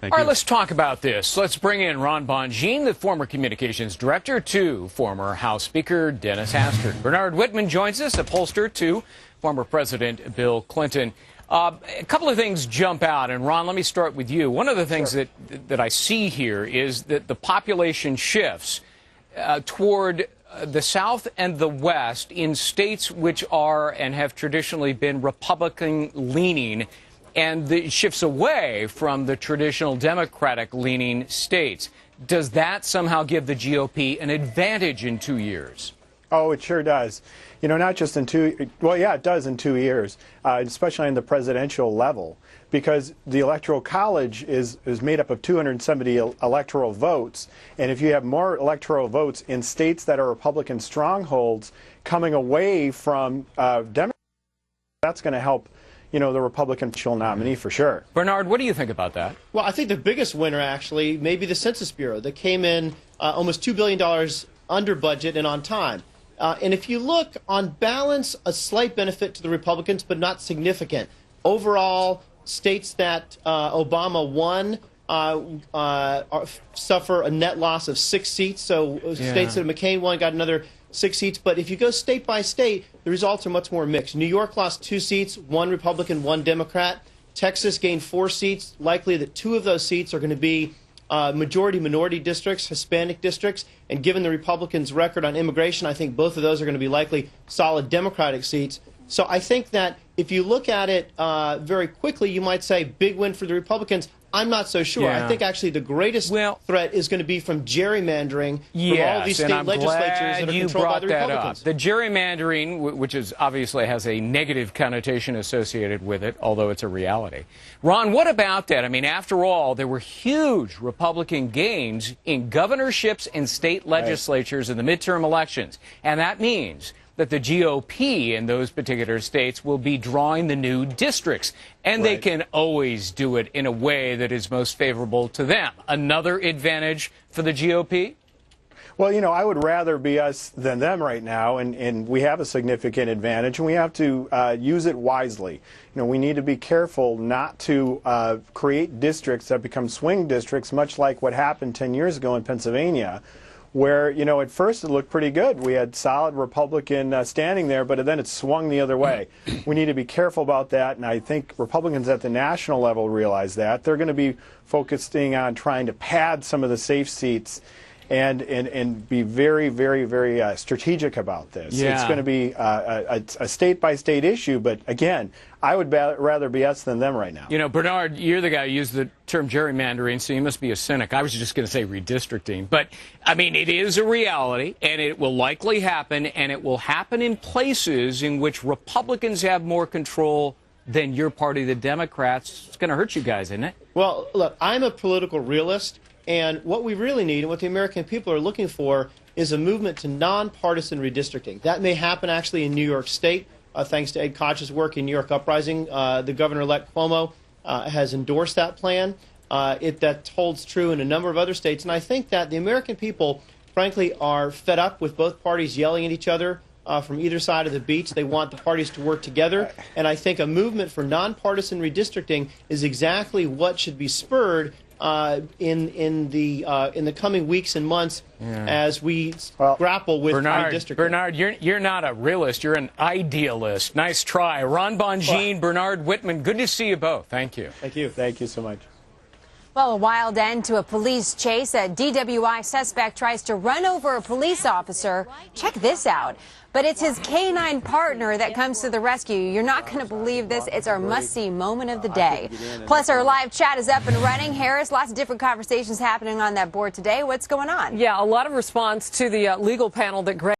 All right, let's talk about this. Let's bring in Ron Bonjean, the former communications director, to former House Speaker Dennis Hastert. Bernard Whitman joins us, a pollster to former President Bill Clinton. A couple of things jump out, and Ron, let me start with you. One of the things that I see here is that the population shifts toward the South and the West in states which are and have traditionally been Republican-leaning, and it shifts away from the traditional Democratic-leaning states. Does that somehow give the GOP an advantage in 2 years? Oh, it sure does. You know, not just in it does in 2 years, especially on the presidential level, because the Electoral College is made up of 270 electoral votes, and if you have more electoral votes in states that are Republican strongholds coming away from Democrats, that's going to help, you know, the Republican nominee for sure. Bernard, what do you think about that? Well, I think the biggest winner, actually, may be the Census Bureau that came in almost $2 billion under budget and on time. And if you look, on balance, a slight benefit to the Republicans, but not significant. Overall, states that Obama won suffer a net loss of 6 seats. So states that McCain won got another 6 seats. But if you go state by state, the results are much more mixed. New York lost 2 seats, 1 Republican, 1 Democrat. Texas gained 4 seats. Likely that 2 of those seats are going to be majority-minority districts, Hispanic districts, and given the Republicans' record on immigration, I think both of those are going to be likely solid Democratic seats. So I think that if you look at it very quickly, you might say big win for the Republicans. I'm not so sure. I think actually the greatest threat is going to be from gerrymandering from all these state legislatures that are controlled by the Republicans. The gerrymandering, which is obviously has a negative connotation associated with it, although it's a reality. Ron, what about that? I mean, after all, there were huge Republican gains in governorships and state legislatures in the midterm elections, and that means that the GOP in those particular states will be drawing the new districts, and they can always do it in a way that is most favorable to them. Another advantage for the GOP? Well, you know, I would rather be us than them right now, and we have a significant advantage, and we have to use it wisely. You know, we need to be careful not to create districts that become swing districts, much like what happened 10 years ago in Pennsylvania, where, you know, at first it looked pretty good. We had solid Republican standing there, but then it swung the other way. We need to be careful about that, and I think Republicans at the national level realize that. They're going to be focusing on trying to pad some of the safe seats and be very, very, very strategic about this. It's going to be a state-by-state issue, but again, I would rather be us than them right now. You know, Bernard, you're the guy who used the term gerrymandering, so you must be a cynic. I was just going to say redistricting. But, I mean, it is a reality, and it will likely happen, and it will happen in places in which Republicans have more control than your party, the Democrats. It's going to hurt you guys, isn't it? Well, look, I'm a political realist. And what we really need and what the American people are looking for is a movement to nonpartisan redistricting. That may happen actually in New York State, thanks to Ed Koch's work in New York Uprising. The governor-elect Cuomo has endorsed that plan. That holds true in a number of other states. And I think that the American people, frankly, are fed up with both parties yelling at each other from either side of the beach. They want the parties to work together. And I think a movement for nonpartisan redistricting is exactly what should be spurred in the coming weeks and months as we grapple with redistricting. Bernard, you're not a realist. You're an idealist. Nice try. Ron Bonjean, Bernard Whitman, good to see you both. Thank you. Thank you. Thank you so much. Well, a wild end to a police chase. A DWI suspect tries to run over a police officer. Check this out. But it's his canine partner that comes to the rescue. You're not going to believe this. It's our must-see moment of the day. Plus, our live chat is up and running. Harris, lots of different conversations happening on that board today. What's going on? Yeah, a lot of response to the legal panel that Greg